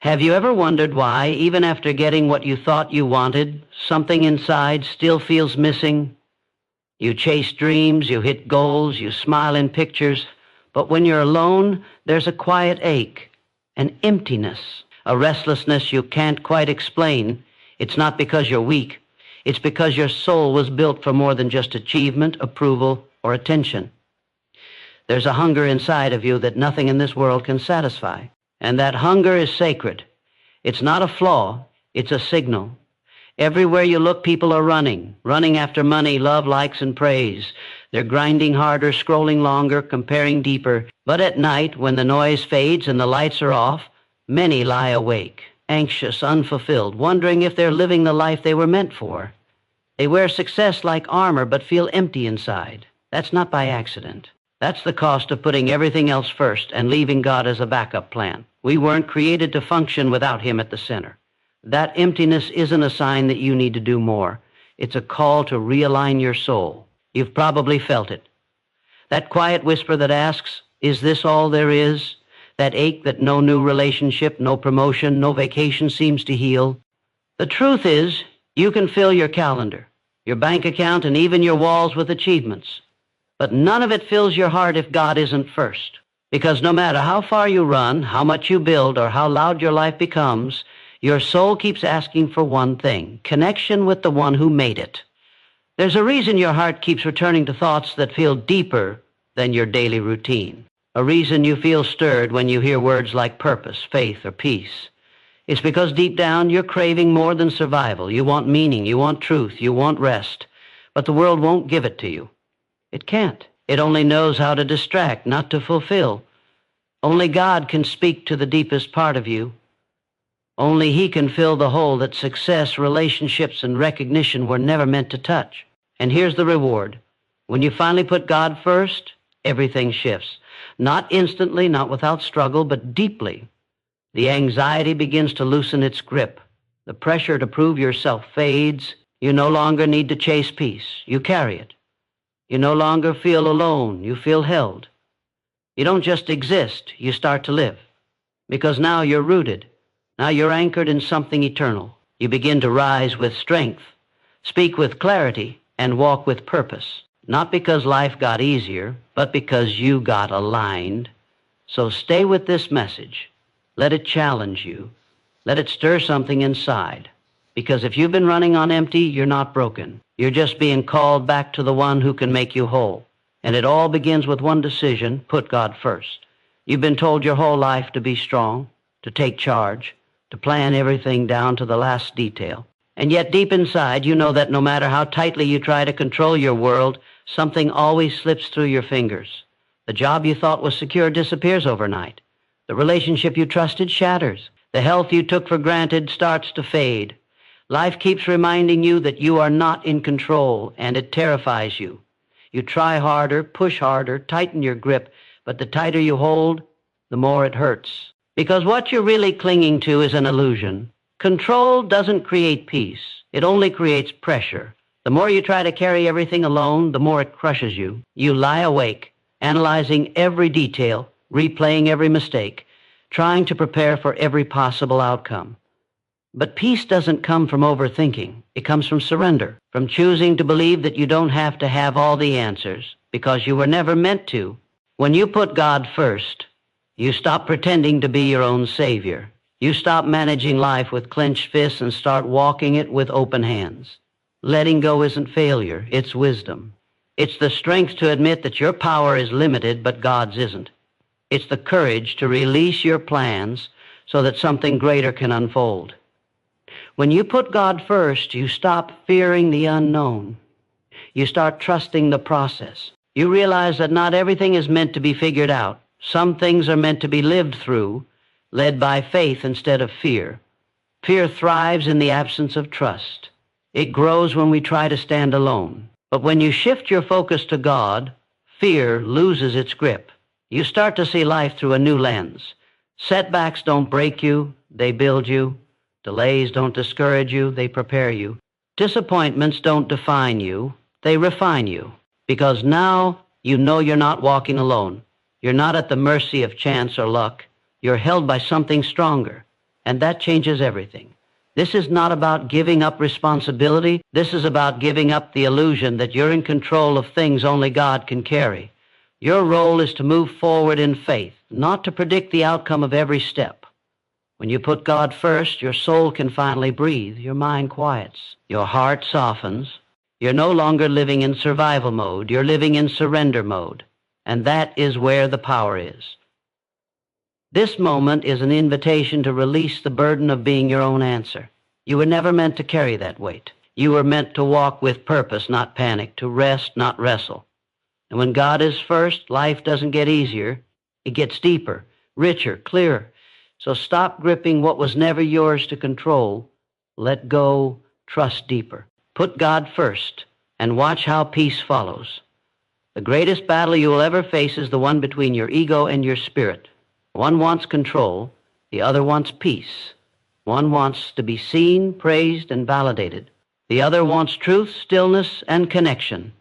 Have you ever wondered why, even after getting what you thought you wanted, something inside still feels missing? You chase dreams, you hit goals, you smile in pictures, but when you're alone, there's a quiet ache, an emptiness, a restlessness you can't quite explain. It's not because you're weak. It's because your soul was built for more than just achievement, approval, or attention. There's a hunger inside of you that nothing in this world can satisfy. And that hunger is sacred. It's not a flaw, it's a signal. Everywhere you look, people are running after money, love, likes, and praise. They're grinding harder, scrolling longer, comparing deeper. But at night, when the noise fades and the lights are off, many lie awake, anxious, unfulfilled, wondering if they're living the life they were meant for. They wear success like armor, but feel empty inside. That's not by accident. That's the cost of putting everything else first and leaving God as a backup plan. We weren't created to function without Him at the center. That emptiness isn't a sign that you need to do more. It's a call to realign your soul. You've probably felt it. That quiet whisper that asks, "Is this all there is?" That ache that no new relationship, no promotion, no vacation seems to heal. The truth is, you can fill your calendar, your bank account, and even your walls with achievements. But none of it fills your heart if God isn't first. Because no matter how far you run, how much you build, or how loud your life becomes, your soul keeps asking for one thing: connection with the one who made it. There's a reason your heart keeps returning to thoughts that feel deeper than your daily routine. A reason you feel stirred when you hear words like purpose, faith, or peace. It's because deep down you're craving more than survival. You want meaning, you want truth, you want rest. But the world won't give it to you. It can't. It only knows how to distract, not to fulfill. Only God can speak to the deepest part of you. Only He can fill the hole that success, relationships, and recognition were never meant to touch. And here's the reward. When you finally put God first, everything shifts. Not instantly, not without struggle, but deeply. The anxiety begins to loosen its grip. The pressure to prove yourself fades. You no longer need to chase peace. You carry it. You no longer feel alone. You feel held. You don't just exist. You start to live. Because now you're rooted. Now you're anchored in something eternal. You begin to rise with strength, speak with clarity, and walk with purpose. Not because life got easier, but because you got aligned. So stay with this message. Let it challenge you. Let it stir something inside. Because if you've been running on empty, you're not broken. You're just being called back to the one who can make you whole. And it all begins with one decision: put God first. You've been told your whole life to be strong, to take charge, to plan everything down to the last detail. And yet deep inside, you know that no matter how tightly you try to control your world, something always slips through your fingers. The job you thought was secure disappears overnight. The relationship you trusted shatters. The health you took for granted starts to fade. Life keeps reminding you that you are not in control, and it terrifies you. You try harder, push harder, tighten your grip, but the tighter you hold, the more it hurts. Because what you're really clinging to is an illusion. Control doesn't create peace. It only creates pressure. The more you try to carry everything alone, the more it crushes you. You lie awake, analyzing every detail, replaying every mistake, trying to prepare for every possible outcome. But peace doesn't come from overthinking. It comes from surrender, from choosing to believe that you don't have to have all the answers, because you were never meant to. When you put God first, you stop pretending to be your own savior. You stop managing life with clenched fists and start walking it with open hands. Letting go isn't failure, it's wisdom. It's the strength to admit that your power is limited, but God's isn't. It's the courage to release your plans so that something greater can unfold. When you put God first, you stop fearing the unknown. You start trusting the process. You realize that not everything is meant to be figured out. Some things are meant to be lived through, led by faith instead of fear. Fear thrives in the absence of trust. It grows when we try to stand alone. But when you shift your focus to God, fear loses its grip. You start to see life through a new lens. Setbacks don't break you, they build you. Delays don't discourage you, they prepare you. Disappointments don't define you, they refine you. Because now you know you're not walking alone. You're not at the mercy of chance or luck. You're held by something stronger. And that changes everything. This is not about giving up responsibility. This is about giving up the illusion that you're in control of things only God can carry. Your role is to move forward in faith, not to predict the outcome of every step. When you put God first, your soul can finally breathe, your mind quiets, your heart softens. You're no longer living in survival mode, you're living in surrender mode. And that is where the power is. This moment is an invitation to release the burden of being your own answer. You were never meant to carry that weight. You were meant to walk with purpose, not panic, to rest, not wrestle. And when God is first, life doesn't get easier. It gets deeper, richer, clearer. So stop gripping what was never yours to control. Let go, trust deeper. Put God first, and watch how peace follows. The greatest battle you will ever face is the one between your ego and your spirit. One wants control, the other wants peace. One wants to be seen, praised, and validated. The other wants truth, stillness, and connection.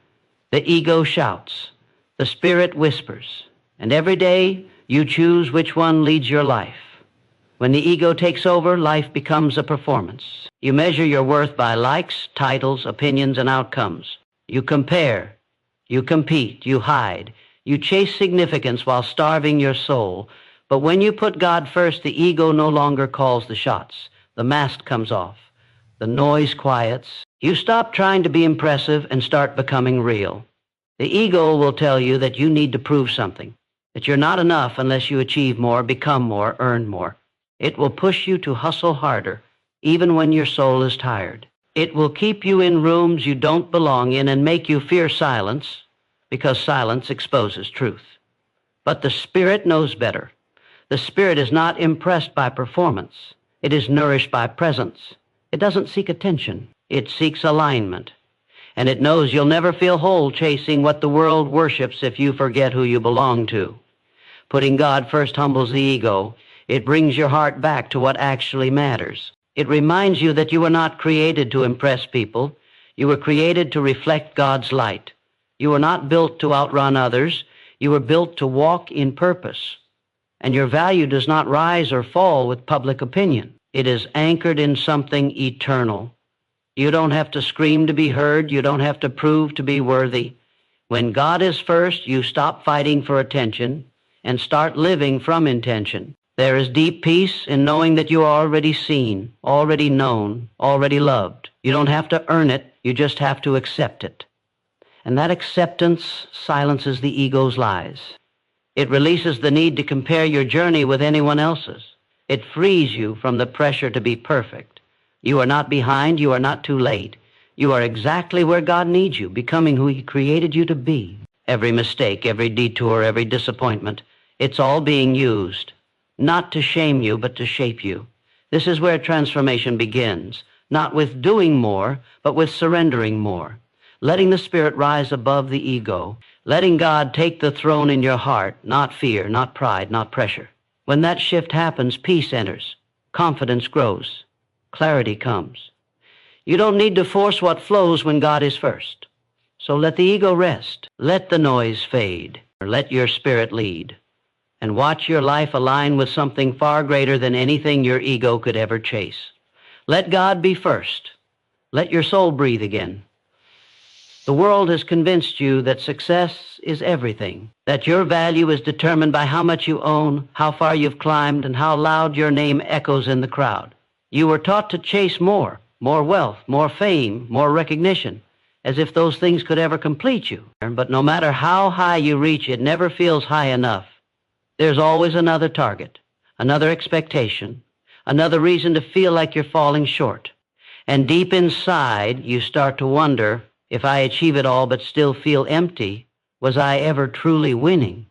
The ego shouts, the spirit whispers, and every day you choose which one leads your life. When the ego takes over, life becomes a performance. You measure your worth by likes, titles, opinions, and outcomes. You compare, you compete, you hide, you chase significance while starving your soul. But when you put God first, the ego no longer calls the shots. The mask comes off. The noise quiets. You stop trying to be impressive and start becoming real. The ego will tell you that you need to prove something, that you're not enough unless you achieve more, become more, earn more. It will push you to hustle harder, even when your soul is tired. It will keep you in rooms you don't belong in and make you fear silence, because silence exposes truth. But the spirit knows better. The spirit is not impressed by performance. It is nourished by presence. It doesn't seek attention. It seeks alignment. And it knows you'll never feel whole chasing what the world worships if you forget who you belong to. Putting God first humbles the ego. It brings your heart back to what actually matters. It reminds you that you were not created to impress people. You were created to reflect God's light. You were not built to outrun others. You were built to walk in purpose. And your value does not rise or fall with public opinion. It is anchored in something eternal. You don't have to scream to be heard. You don't have to prove to be worthy. When God is first, you stop fighting for attention and start living from intention. There is deep peace in knowing that you are already seen, already known, already loved. You don't have to earn it. You just have to accept it. And that acceptance silences the ego's lies. It releases the need to compare your journey with anyone else's. It frees you from the pressure to be perfect. You are not behind. You are not too late. You are exactly where God needs you, becoming who He created you to be. Every mistake, every detour, every disappointment, it's all being used, not to shame you, but to shape you. This is where transformation begins, not with doing more, but with surrendering more, letting the spirit rise above the ego, letting God take the throne in your heart, not fear, not pride, not pressure. When that shift happens, peace enters, confidence grows, clarity comes. You don't need to force what flows when God is first. So let the ego rest, let the noise fade, or let your spirit lead, and watch your life align with something far greater than anything your ego could ever chase. Let God be first. Let your soul breathe again. The world has convinced you that success is everything, that your value is determined by how much you own, how far you've climbed, and how loud your name echoes in the crowd. You were taught to chase more wealth, more fame, more recognition, as if those things could ever complete you. But no matter how high you reach, it never feels high enough. There's always another target, another expectation, another reason to feel like you're falling short. And deep inside, you start to wonder, if I achieve it all but still feel empty, was I ever truly winning?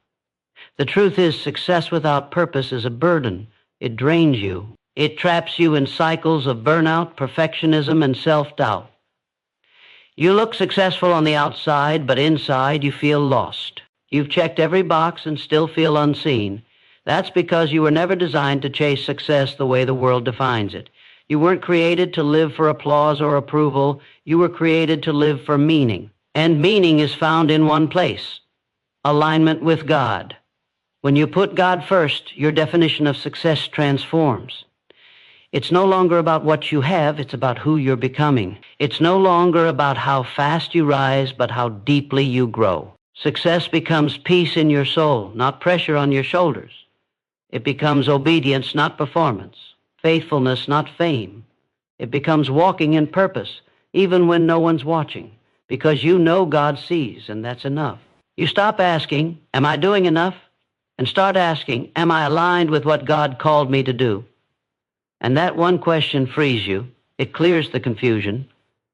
The truth is, success without purpose is a burden. It drains you. It traps you in cycles of burnout, perfectionism, and self-doubt. You look successful on the outside, but inside you feel lost. You've checked every box and still feel unseen. That's because you were never designed to chase success the way the world defines it. You weren't created to live for applause or approval. You were created to live for meaning. And meaning is found in one place: alignment with God. When you put God first, your definition of success transforms. It's no longer about what you have, it's about who you're becoming. It's no longer about how fast you rise, but how deeply you grow. Success becomes peace in your soul, not pressure on your shoulders. It becomes obedience, not performance. Faithfulness, not fame. It becomes walking in purpose, even when no one's watching, because you know God sees, and that's enough. You stop asking, am I doing enough? And start asking, am I aligned with what God called me to do? And that one question frees you. It clears the confusion.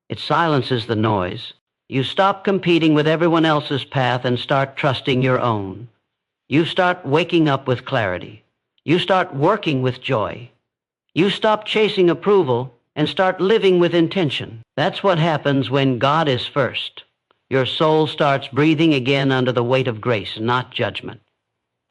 It silences the noise. You stop competing with everyone else's path and start trusting your own. You start waking up with clarity. You start working with joy. You stop chasing approval and start living with intention. That's what happens when God is first. Your soul starts breathing again under the weight of grace, not judgment.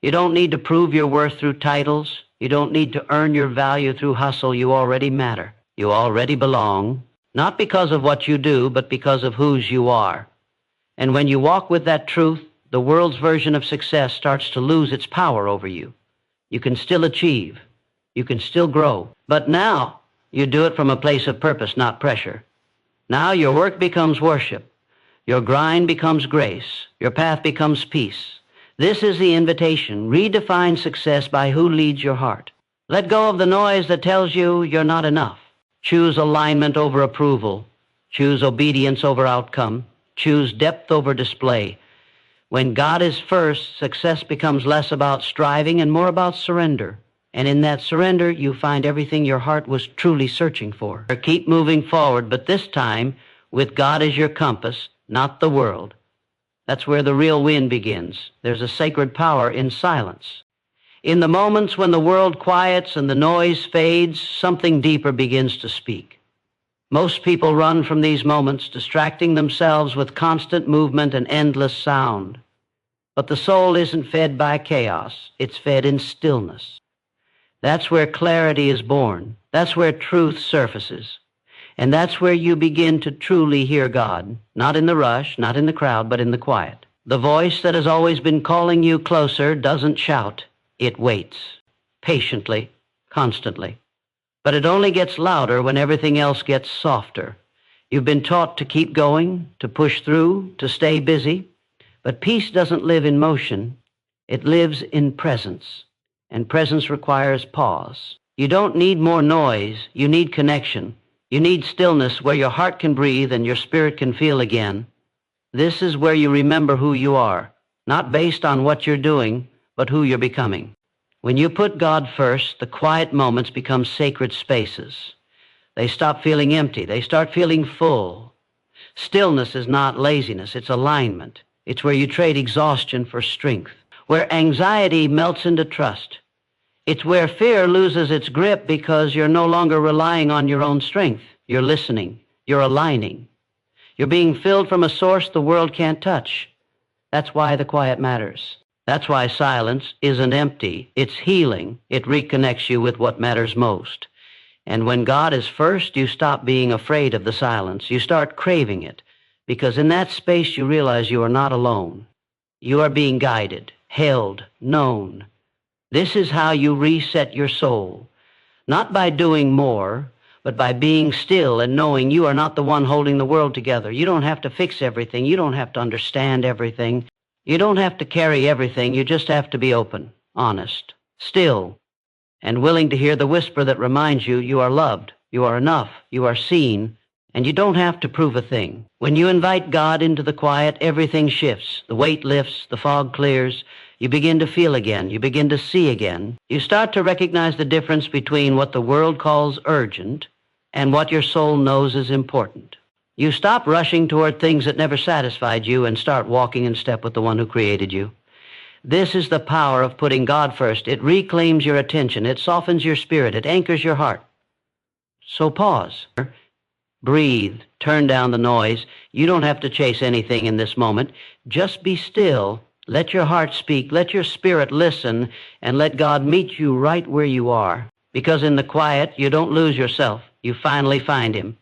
You don't need to prove your worth through titles. You don't need to earn your value through hustle. You already matter. You already belong, not because of what you do, but because of whose you are. And when you walk with that truth, the world's version of success starts to lose its power over you. You can still achieve. You can still grow. But now, you do it from a place of purpose, not pressure. Now your work becomes worship. Your grind becomes grace. Your path becomes peace. This is the invitation. Redefine success by who leads your heart. Let go of the noise that tells you you're not enough. Choose alignment over approval. Choose obedience over outcome. Choose depth over display. When God is first, success becomes less about striving and more about surrender. And in that surrender, you find everything your heart was truly searching for. Keep moving forward, but this time with God as your compass, not the world. That's where the real win begins. There's a sacred power in silence. In the moments when the world quiets and the noise fades, something deeper begins to speak. Most people run from these moments, distracting themselves with constant movement and endless sound. But the soul isn't fed by chaos. It's fed in stillness. That's where clarity is born. That's where truth surfaces. And that's where you begin to truly hear God, not in the rush, not in the crowd, but in the quiet. The voice that has always been calling you closer doesn't shout. It waits, patiently, constantly. But it only gets louder when everything else gets softer. You've been taught to keep going, to push through, to stay busy. But peace doesn't live in motion. It lives in presence. And presence requires pause. You don't need more noise. You need connection. You need stillness where your heart can breathe and your spirit can feel again. This is where you remember who you are, not based on what you're doing, but who you're becoming. When you put God first, the quiet moments become sacred spaces. They stop feeling empty. They start feeling full. Stillness is not laziness. It's alignment. It's where you trade exhaustion for strength, where anxiety melts into trust. It's where fear loses its grip because you're no longer relying on your own strength. You're listening. You're aligning. You're being filled from a source the world can't touch. That's why the quiet matters. That's why silence isn't empty. It's healing. It reconnects you with what matters most. And when God is first, you stop being afraid of the silence. You start craving it, because in that space you realize you are not alone. You are being guided, held, known. This is how you reset your soul, not by doing more, but by being still and knowing you are not the one holding the world together. You don't have to fix everything. You don't have to understand everything. You don't have to carry everything. You just have to be open, honest, still, and willing to hear the whisper that reminds you you are loved, you are enough, you are seen, and you don't have to prove a thing. When you invite God into the quiet, everything shifts. The weight lifts, the fog clears. You begin to feel again. You begin to see again. You start to recognize the difference between what the world calls urgent and what your soul knows is important. You stop rushing toward things that never satisfied you and start walking in step with the one who created you. This is the power of putting God first. It reclaims your attention. It softens your spirit. It anchors your heart. So pause. Breathe. Turn down the noise. You don't have to chase anything in this moment. Just be still. Let your heart speak. Let your spirit listen, and let God meet you right where you are. Because in the quiet, you don't lose yourself. You finally find Him.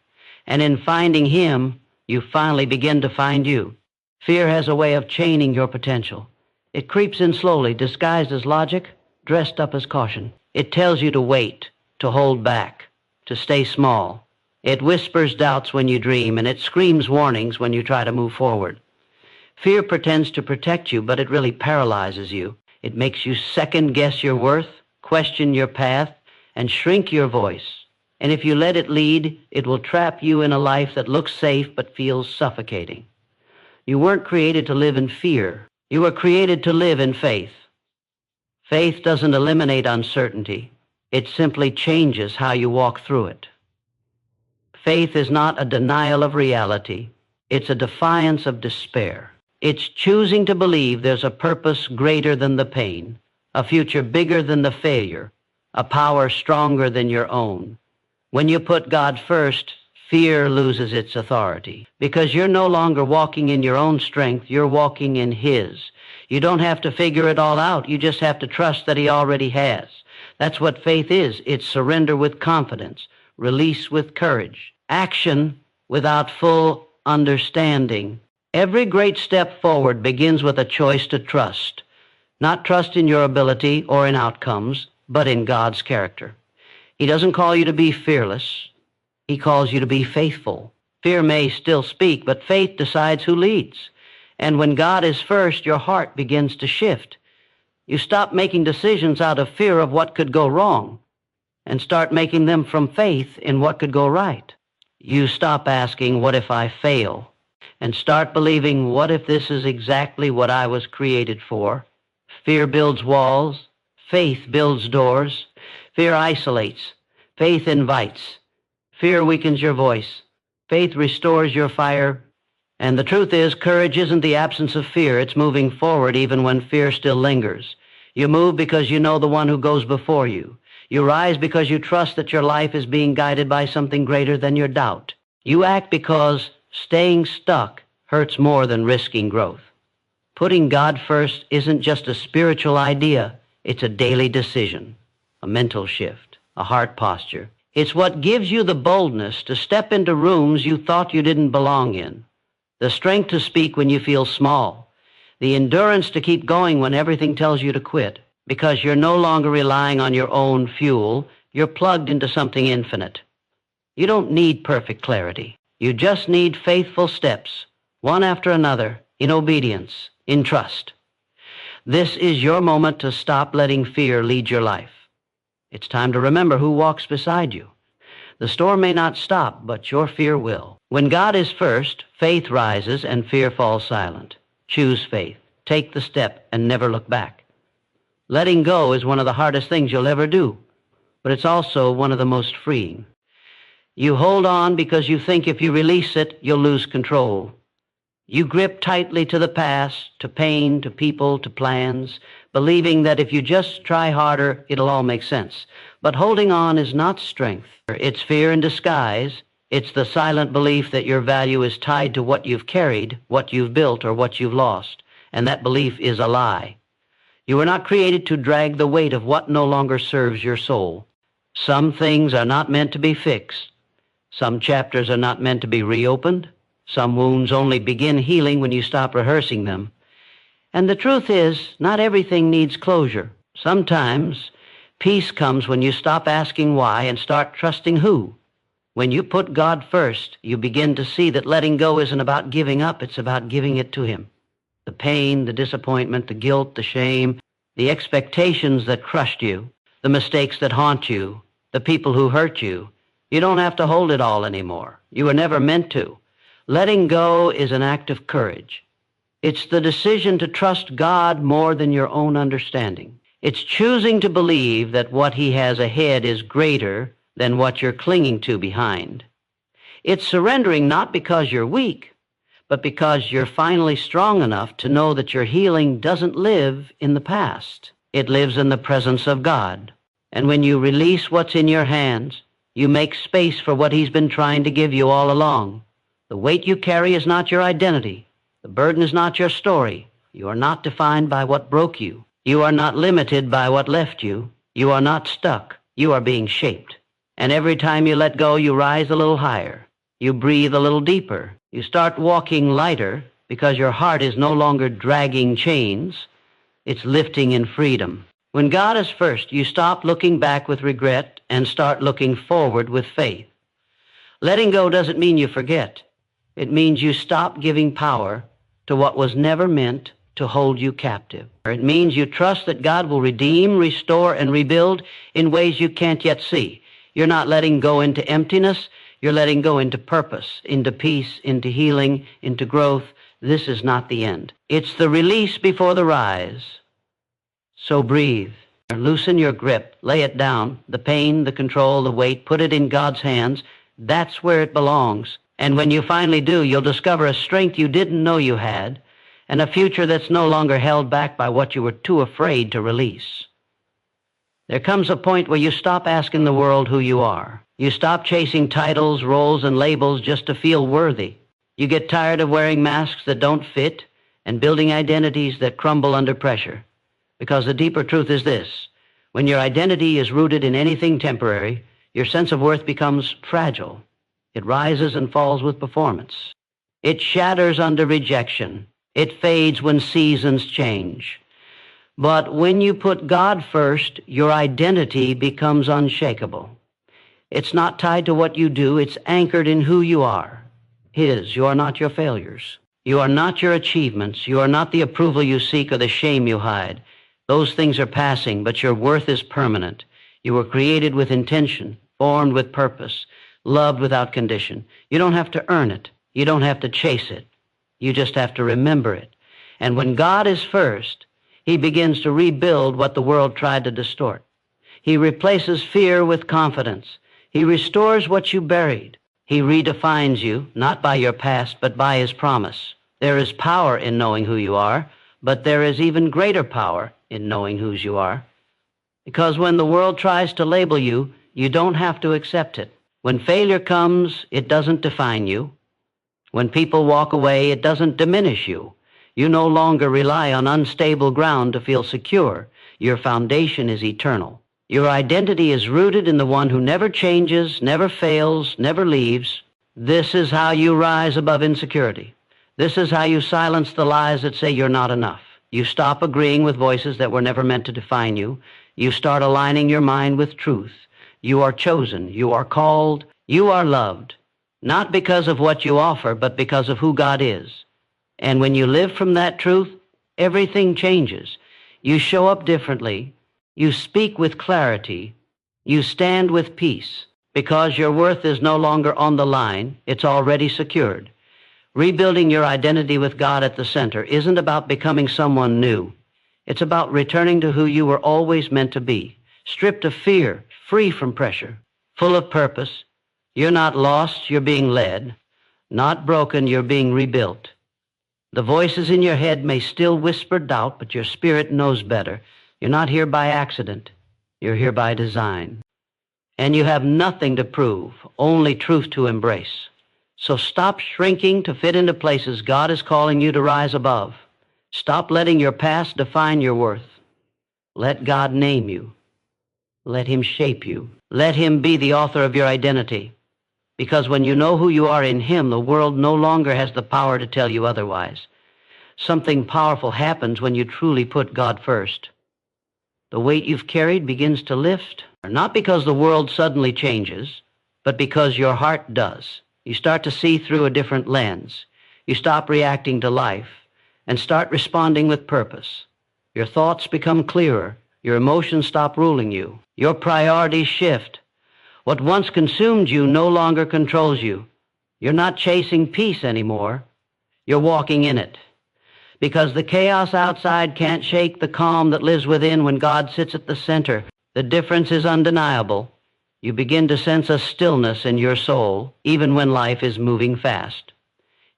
And in finding Him, you finally begin to find you. Fear has a way of chaining your potential. It creeps in slowly, disguised as logic, dressed up as caution. It tells you to wait, to hold back, to stay small. It whispers doubts when you dream, and it screams warnings when you try to move forward. Fear pretends to protect you, but it really paralyzes you. It makes you second-guess your worth, question your path, and shrink your voice. And if you let it lead, it will trap you in a life that looks safe but feels suffocating. You weren't created to live in fear. You were created to live in faith. Faith doesn't eliminate uncertainty. It simply changes how you walk through it. Faith is not a denial of reality. It's a defiance of despair. It's choosing to believe there's a purpose greater than the pain, a future bigger than the failure, a power stronger than your own. When you put God first, fear loses its authority, because you're no longer walking in your own strength, you're walking in His. You don't have to figure it all out, you just have to trust that He already has. That's what faith is. It's surrender with confidence, release with courage, action without full understanding. Every great step forward begins with a choice to trust. Not trust in your ability or in outcomes, but in God's character. He doesn't call you to be fearless. He calls you to be faithful. Fear may still speak, but faith decides who leads. And when God is first, your heart begins to shift. You stop making decisions out of fear of what could go wrong and start making them from faith in what could go right. You stop asking, what if I fail? And start believing, what if this is exactly what I was created for? Fear builds walls. Faith builds doors. Fear isolates. Faith invites. Fear weakens your voice. Faith restores your fire. And the truth is, courage isn't the absence of fear. It's moving forward even when fear still lingers. You move because you know the one who goes before you. You rise because you trust that your life is being guided by something greater than your doubt. You act because staying stuck hurts more than risking growth. Putting God first isn't just a spiritual idea. It's a daily decision, a mental shift, a heart posture. It's what gives you the boldness to step into rooms you thought you didn't belong in, the strength to speak when you feel small, the endurance to keep going when everything tells you to quit, because you're no longer relying on your own fuel. You're plugged into something infinite. You don't need perfect clarity. You just need faithful steps, one after another, in obedience, in trust. This is your moment to stop letting fear lead your life. It's time to remember who walks beside you. The storm may not stop, but your fear will. When God is first, faith rises and fear falls silent. Choose faith. Take the step and never look back. Letting go is one of the hardest things you'll ever do, but it's also one of the most freeing. You hold on because you think if you release it, you'll lose control. You grip tightly to the past, to pain, to people, to plans, believing that if you just try harder, it'll all make sense. But holding on is not strength. It's fear in disguise. It's the silent belief that your value is tied to what you've carried, what you've built, or what you've lost. And that belief is a lie. You were not created to drag the weight of what no longer serves your soul. Some things are not meant to be fixed. Some chapters are not meant to be reopened. Some wounds only begin healing when you stop rehearsing them. And the truth is, not everything needs closure. Sometimes peace comes when you stop asking why and start trusting who. When you put God first, you begin to see that letting go isn't about giving up, it's about giving it to Him. The pain, the disappointment, the guilt, the shame, the expectations that crushed you, the mistakes that haunt you, the people who hurt you, you don't have to hold it all anymore. You were never meant to. Letting go is an act of courage. It's the decision to trust God more than your own understanding. It's choosing to believe that what He has ahead is greater than what you're clinging to behind. It's surrendering not because you're weak, but because you're finally strong enough to know that your healing doesn't live in the past. It lives in the presence of God. And when you release what's in your hands, you make space for what He's been trying to give you all along. The weight you carry is not your identity. The burden is not your story. You are not defined by what broke you. You are not limited by what left you. You are not stuck. You are being shaped. And every time you let go, you rise a little higher. You breathe a little deeper. You start walking lighter because your heart is no longer dragging chains. It's lifting in freedom. When God is first, you stop looking back with regret and start looking forward with faith. Letting go doesn't mean you forget. It means you stop giving power to what was never meant to hold you captive. It means you trust that God will redeem, restore, and rebuild in ways you can't yet see. You're not letting go into emptiness. You're letting go into purpose, into peace, into healing, into growth. This is not the end. It's the release before the rise. So breathe. Loosen your grip. Lay it down. The pain, the control, the weight. Put it in God's hands. That's where it belongs. And when you finally do, you'll discover a strength you didn't know you had, and a future that's no longer held back by what you were too afraid to release. There comes a point where you stop asking the world who you are. You stop chasing titles, roles, and labels just to feel worthy. You get tired of wearing masks that don't fit and building identities that crumble under pressure. Because the deeper truth is this: when your identity is rooted in anything temporary, your sense of worth becomes fragile. It rises and falls with performance. It shatters under rejection. It fades when seasons change. But when you put God first, your identity becomes unshakable. It's not tied to what you do. It's anchored in who you are. His. You are not your failures. You are not your achievements. You are not the approval you seek or the shame you hide. Those things are passing, but your worth is permanent. You were created with intention, formed with purpose, loved without condition. You don't have to earn it. You don't have to chase it. You just have to remember it. And when God is first, He begins to rebuild what the world tried to distort. He replaces fear with confidence. He restores what you buried. He redefines you, not by your past, but by His promise. There is power in knowing who you are, but there is even greater power in knowing whose you are. Because when the world tries to label you, you don't have to accept it. When failure comes, it doesn't define you. When people walk away, it doesn't diminish you. You no longer rely on unstable ground to feel secure. Your foundation is eternal. Your identity is rooted in the one who never changes, never fails, never leaves. This is how you rise above insecurity. This is how you silence the lies that say you're not enough. You stop agreeing with voices that were never meant to define you. You start aligning your mind with truth. You are chosen. You are called. You are loved. Not because of what you offer, but because of who God is. And when you live from that truth, everything changes. You show up differently. You speak with clarity. You stand with peace. Because your worth is no longer on the line, it's already secured. Rebuilding your identity with God at the center isn't about becoming someone new. It's about returning to who you were always meant to be, stripped of fear, free from pressure, full of purpose. You're not lost, you're being led. Not broken, you're being rebuilt. The voices in your head may still whisper doubt, but your spirit knows better. You're not here by accident. You're here by design. And you have nothing to prove, only truth to embrace. So stop shrinking to fit into places God is calling you to rise above. Stop letting your past define your worth. Let God name you. Let Him shape you. Let Him be the author of your identity. Because when you know who you are in Him, the world no longer has the power to tell you otherwise. Something powerful happens when you truly put God first. The weight you've carried begins to lift, not because the world suddenly changes, but because your heart does. You start to see through a different lens. You stop reacting to life and start responding with purpose. Your thoughts become clearer. Your emotions stop ruling you. Your priorities shift. What once consumed you no longer controls you. You're not chasing peace anymore. You're walking in it. Because the chaos outside can't shake the calm that lives within when God sits at the center. The difference is undeniable. You begin to sense a stillness in your soul, even when life is moving fast.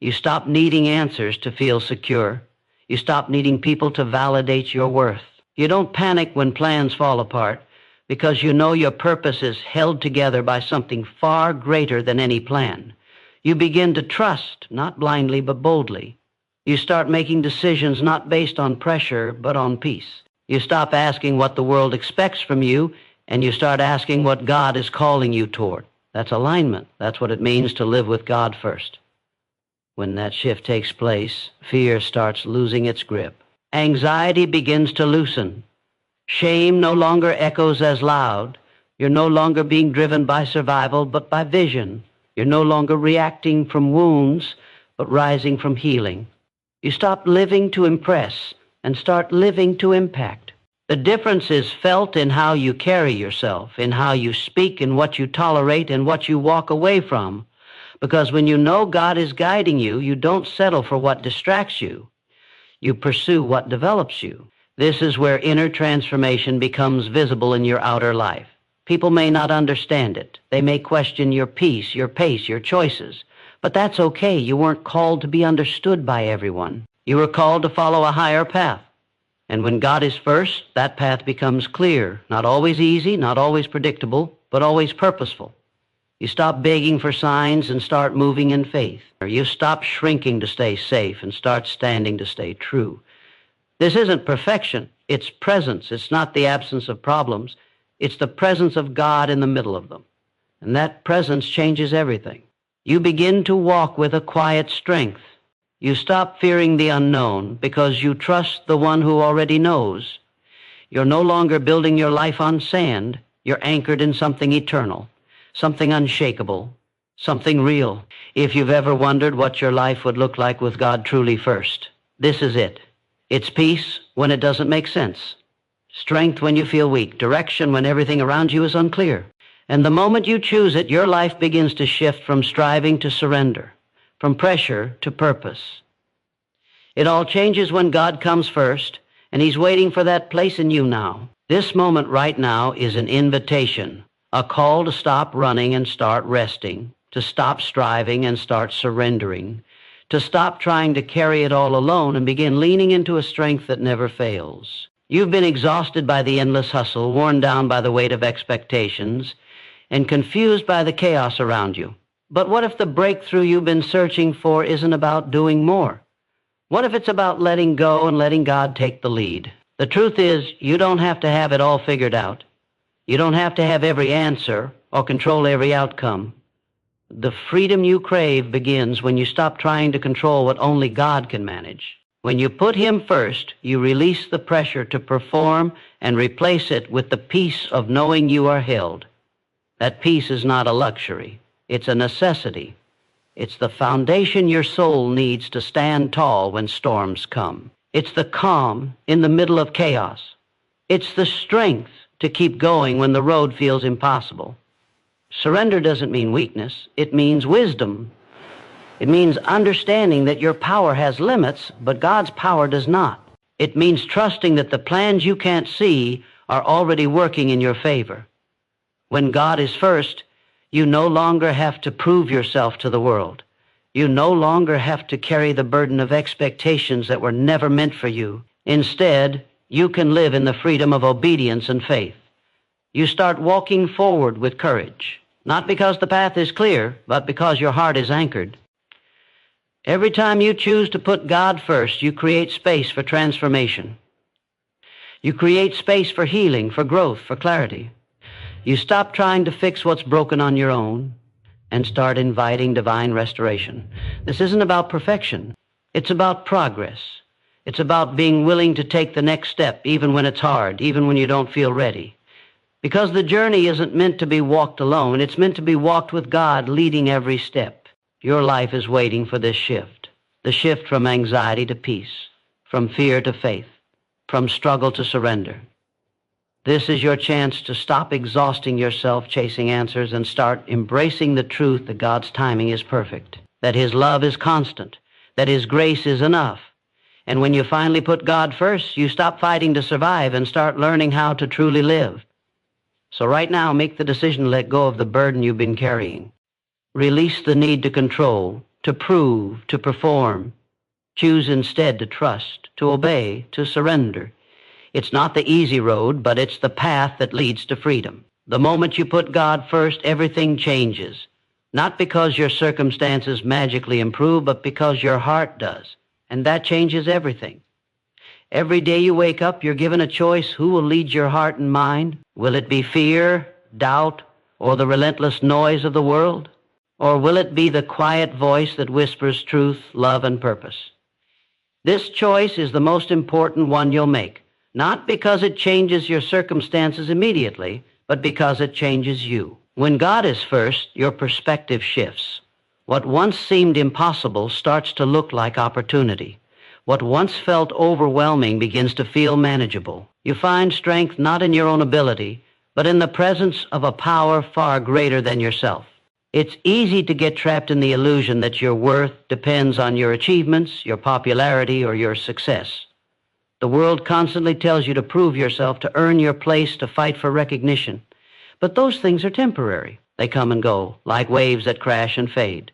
You stop needing answers to feel secure. You stop needing people to validate your worth. You don't panic when plans fall apart, because you know your purpose is held together by something far greater than any plan. You begin to trust, not blindly but boldly. You start making decisions not based on pressure, but on peace. You stop asking what the world expects from you, and you start asking what God is calling you toward. That's alignment. That's what it means to live with God first. When that shift takes place, fear starts losing its grip. Anxiety begins to loosen. Shame no longer echoes as loud. You're no longer being driven by survival, but by vision. You're no longer reacting from wounds, but rising from healing. You stop living to impress and start living to impact. The difference is felt in how you carry yourself, in how you speak, in what you tolerate, and what you walk away from. Because when you know God is guiding you, you don't settle for what distracts you. You pursue what develops you. This is where inner transformation becomes visible in your outer life. People may not understand it. They may question your peace, your pace, your choices. But that's okay. You weren't called to be understood by everyone. You were called to follow a higher path. And when God is first, that path becomes clear. Not always easy, not always predictable, but always purposeful. You stop begging for signs and start moving in faith. Or you stop shrinking to stay safe and start standing to stay true. This isn't perfection. It's presence. It's not the absence of problems. It's the presence of God in the middle of them. And that presence changes everything. You begin to walk with a quiet strength. You stop fearing the unknown because you trust the one who already knows. You're no longer building your life on sand. You're anchored in something eternal, something unshakable, something real. If you've ever wondered what your life would look like with God truly first, this is it. It's peace when it doesn't make sense, strength when you feel weak, direction when everything around you is unclear. And the moment you choose it, your life begins to shift from striving to surrender, from pressure to purpose. It all changes when God comes first, and He's waiting for that place in you now. This moment right now is an invitation, a call to stop running and start resting, to stop striving and start surrendering, to stop trying to carry it all alone and begin leaning into a strength that never fails. You've been exhausted by the endless hustle, worn down by the weight of expectations, and confused by the chaos around you. But what if the breakthrough you've been searching for isn't about doing more? What if it's about letting go and letting God take the lead? The truth is, you don't have to have it all figured out. You don't have to have every answer or control every outcome. The freedom you crave begins when you stop trying to control what only God can manage. When you put Him first, you release the pressure to perform and replace it with the peace of knowing you are held. That peace is not a luxury. It's a necessity. It's the foundation your soul needs to stand tall when storms come. It's the calm in the middle of chaos. It's the strength to keep going when the road feels impossible. Surrender doesn't mean weakness. It means wisdom. It means understanding that your power has limits, but God's power does not. It means trusting that the plans you can't see are already working in your favor. When God is first, you no longer have to prove yourself to the world. You no longer have to carry the burden of expectations that were never meant for you. Instead, you can live in the freedom of obedience and faith. You start walking forward with courage, not because the path is clear, but because your heart is anchored. Every time you choose to put God first, you create space for transformation. You create space for healing, for growth, for clarity. You stop trying to fix what's broken on your own and start inviting divine restoration. This isn't about perfection. It's about progress. It's about being willing to take the next step, even when it's hard, even when you don't feel ready. Because the journey isn't meant to be walked alone. It's meant to be walked with God leading every step. Your life is waiting for this shift. The shift from anxiety to peace, from fear to faith, from struggle to surrender. This is your chance to stop exhausting yourself chasing answers and start embracing the truth that God's timing is perfect, that His love is constant, that His grace is enough. And when you finally put God first, you stop fighting to survive and start learning how to truly live. So right now, make the decision to let go of the burden you've been carrying. Release the need to control, to prove, to perform. Choose instead to trust, to obey, to surrender. It's not the easy road, but it's the path that leads to freedom. The moment you put God first, everything changes. Not because your circumstances magically improve, but because your heart does. And that changes everything. Every day you wake up, you're given a choice. Who will lead your heart and mind? Will it be fear, doubt, or the relentless noise of the world? Or will it be the quiet voice that whispers truth, love, and purpose? This choice is the most important one you'll make. not because it changes your circumstances immediately, but because it changes you. When God is first, your perspective shifts. What once seemed impossible starts to look like opportunity. What once felt overwhelming begins to feel manageable. You find strength not in your own ability, but in the presence of a power far greater than yourself. It's easy to get trapped in the illusion that your worth depends on your achievements, your popularity, or your success. The world constantly tells you to prove yourself, to earn your place, to fight for recognition. But those things are temporary. They come and go, like waves that crash and fade.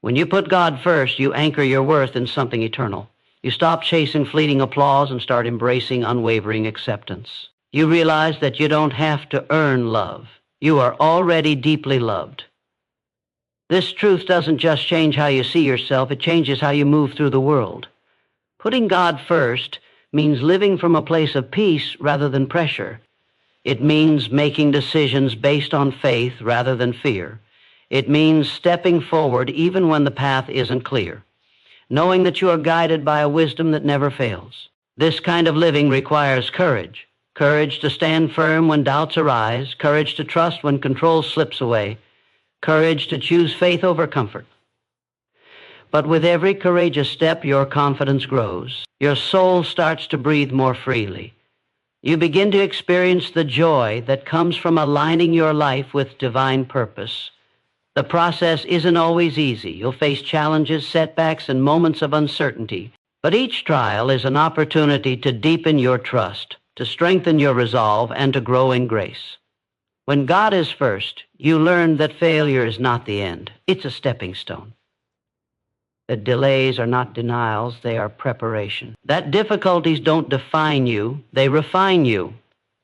When you put God first, you anchor your worth in something eternal. You stop chasing fleeting applause and start embracing unwavering acceptance. You realize that you don't have to earn love. You are already deeply loved. This truth doesn't just change how you see yourself, it changes how you move through the world. Putting God first means living from a place of peace rather than pressure. It means making decisions based on faith rather than fear. It means stepping forward even when the path isn't clear, knowing that you are guided by a wisdom that never fails. This kind of living requires courage. Courage to stand firm when doubts arise, courage to trust when control slips away, courage to choose faith over comfort. But with every courageous step, your confidence grows. Your soul starts to breathe more freely. You begin to experience the joy that comes from aligning your life with divine purpose. The process isn't always easy. You'll face challenges, setbacks, and moments of uncertainty. But each trial is an opportunity to deepen your trust, to strengthen your resolve, and to grow in grace. When God is first, you learn that failure is not the end. It's a stepping stone. That delays are not denials, they are preparation. That difficulties don't define you, they refine you.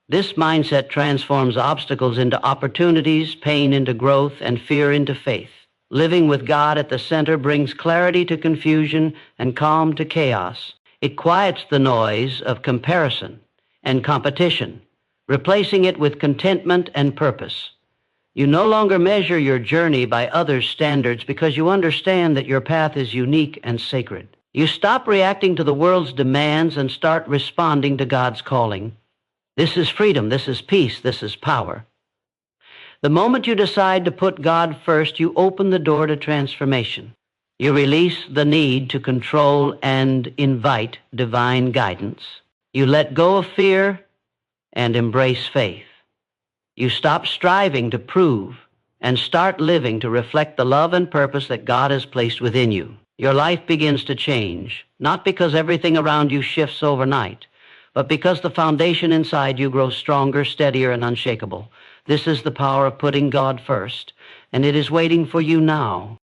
This mindset transforms obstacles into opportunities, pain into growth, and fear into faith. Living with God at the center brings clarity to confusion and calm to chaos. It quiets the noise of comparison and competition, replacing it with contentment and purpose. You no longer measure your journey by others' standards because you understand that your path is unique and sacred. You stop reacting to the world's demands and start responding to God's calling. This is freedom, this is peace, this is power. The moment you decide to put God first, you open the door to transformation. You release the need to control and invite divine guidance. You let go of fear and embrace faith. You stop striving to prove and start living to reflect the love and purpose that God has placed within you. Your life begins to change, not because everything around you shifts overnight, but because the foundation inside you grows stronger, steadier, and unshakable. This is the power of putting God first, and it is waiting for you now.